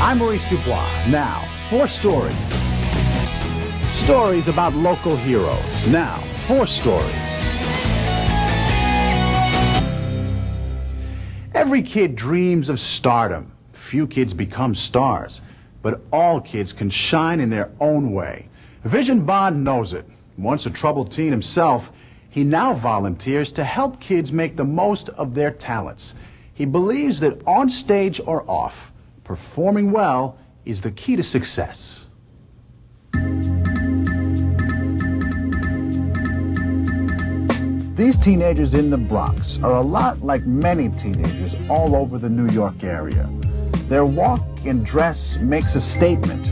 I'm Maurice Dubois. Now, 4 stories. Stories about local heroes. Now, 4 stories. Every kid dreams of stardom. Few kids become stars, but all kids can shine in their own way. Vision Bond knows it. Once a troubled teen himself, he now volunteers to help kids make the most of their talents. He believes that on stage or off, performing well is the key to success. These teenagers in the Bronx are a lot like many teenagers all over the New York area. Their walk and dress makes a statement,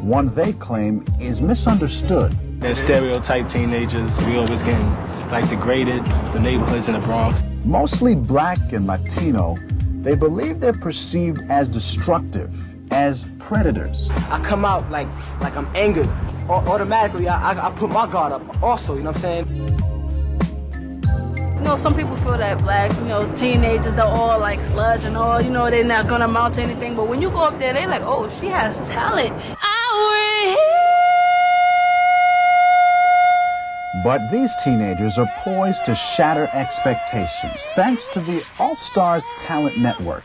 one they claim is misunderstood. They're stereotype teenagers. We always getting like degraded, the neighborhoods in the Bronx. Mostly black and Latino, they believe they're perceived as destructive, as predators. I come out like I'm angered. Automatically, I put my guard up also, you know what I'm saying? You know, some people feel that black, teenagers, they're all like sludge and all, they're not gonna amount to anything. But when you go up there, they're like, oh, she has talent. But these teenagers are poised to shatter expectations thanks to the All-Stars Talent Network,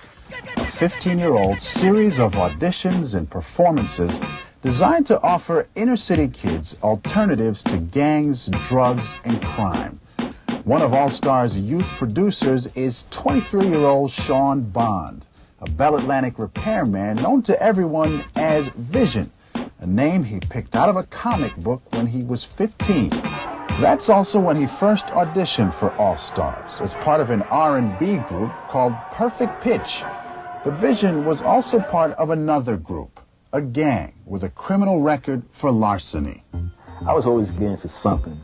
a 15-year-old series of auditions and performances designed to offer inner-city kids alternatives to gangs, drugs, and crime. One of All-Star's youth producers is 23-year-old Sean Bond, a Bell Atlantic repairman known to everyone as Vision, a name he picked out of a comic book when he was 15. That's also when he first auditioned for All-Stars as part of an R&B group called Perfect Pitch. But Vision was also part of another group, a gang with a criminal record for larceny. I was always getting into something.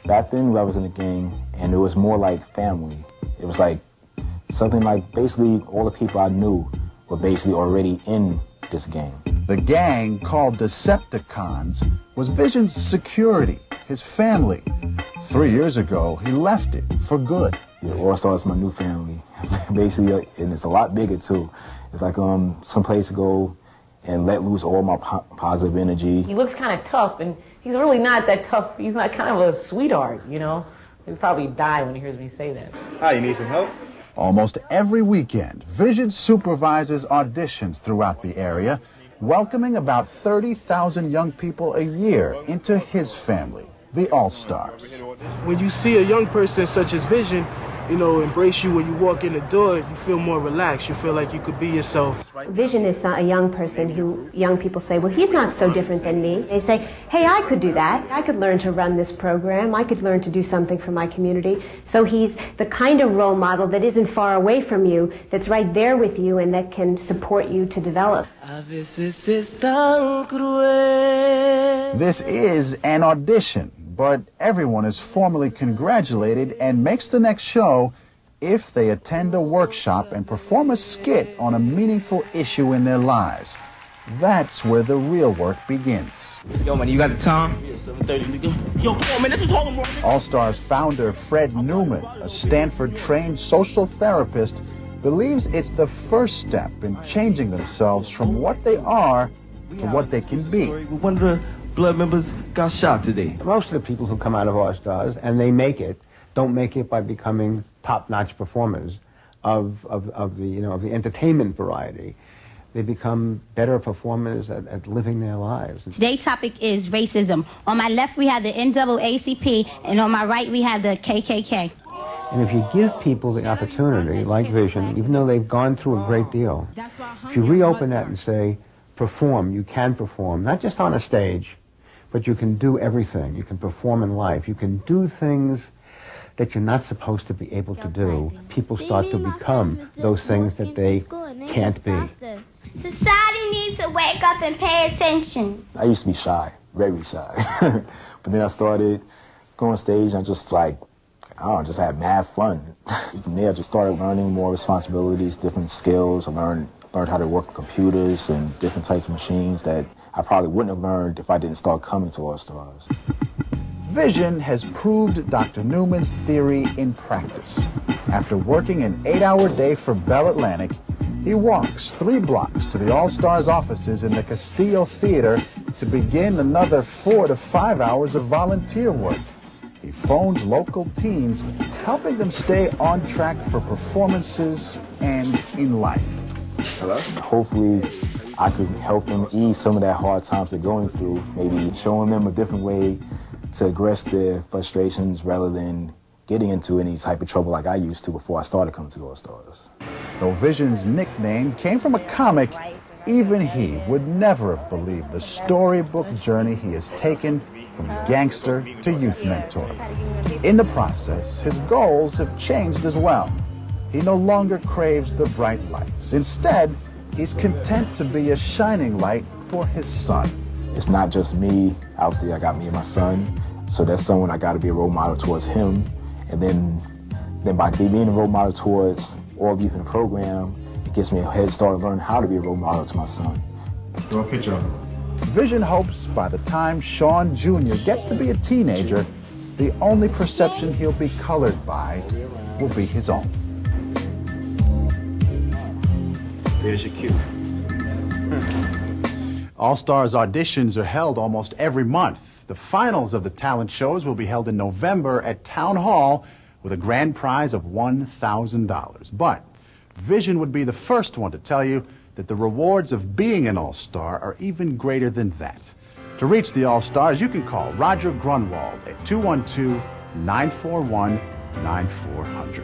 Back then, I was in a gang, and it was more like family. It was like something like basically all the people I knew were basically already in this gang. The gang, called Decepticons, was Vision's security, his family. 3 years ago, he left it for good. Yeah, All-Star is my new family, basically, and it's a lot bigger too. It's like some place to go and let loose all my positive energy. He looks kind of tough, and he's really not that tough. He's not kind of a sweetheart, He'll probably die when he hears me say that. Hi, you need some help? Almost every weekend, Vision supervises auditions throughout the area, welcoming about 30,000 young people a year into his family, the All-Stars. When you see a young person such as Vision, embrace you when you walk in the door, you feel more relaxed. You feel like you could be yourself. Vision is a young person who young people say, well, he's not so different than me. They say, hey, I could do that. I could learn to run this program. I could learn to do something for my community. So he's the kind of role model that isn't far away from you, that's right there with you, and that can support you to develop. This is an audition, but everyone is formally congratulated and makes the next show if they attend a workshop and perform a skit on a meaningful issue in their lives. That's where the real work begins. Yo, man, you got the time? Yeah, 7:30, nigga. Yo, come on, man, this is Harlem, bro. All-Stars founder Fred Newman, a Stanford-trained social therapist, believes it's the first step in changing themselves from what they are to what they can be. One of the blood members got shot today. Most of the people who come out of All-Stars, and they make it, don't make it by becoming top-notch performers of the entertainment variety. They become better performers at living their lives. Today's topic is racism. On my left, we have the NAACP, and on my right, we have the KKK. And if you give people the opportunity, like Vision, even though they've gone through a great deal, if you reopen that and say, perform, you can perform, not just on a stage, but you can do everything. You can perform in life. You can do things that you're not supposed to be able to do. People start to become those things that they can't be. Society needs to wake up and pay attention. I used to be shy, very shy. But then I started going on stage and I just just had mad fun. From there I just started learning more responsibilities, different skills. I learned how to work with computers and different types of machines that I probably wouldn't have learned if I didn't start coming to All-Stars. Vision has proved Dr. Newman's theory in practice. After working an 8-hour day for Bell Atlantic, He walks 3 blocks to the All-Stars offices in the Castillo Theater to begin another 4 to 5 hours of volunteer work. He phones local teens, helping them stay on track for performances and in life. Hello? Hopefully, I could help them ease some of that hard times they're going through, maybe showing them a different way to address their frustrations rather than getting into any type of trouble like I used to before I started coming to the All-Stars. Though Vision's nickname came from a comic, even he would never have believed the storybook journey he has taken from gangster to youth mentor. In the process, his goals have changed as well. He no longer craves the bright lights. Instead, he's content to be a shining light for his son. It's not just me out there, I got me and my son, so that's someone I got to be a role model towards him. And then by being a role model towards all the youth in the program, it gives me a head start to learn how to be a role model to my son. Draw a picture of him. Vision hopes by the time Sean Jr. gets to be a teenager, the only perception he'll be colored by will be his own. There's your cue. All-Stars auditions are held almost every month. The finals of the talent shows will be held in November at Town Hall with a grand prize of $1,000. But Vision would be the first one to tell you that the rewards of being an All-Star are even greater than that. To reach the All-Stars, you can call Roger Grunwald at 212-941-9400.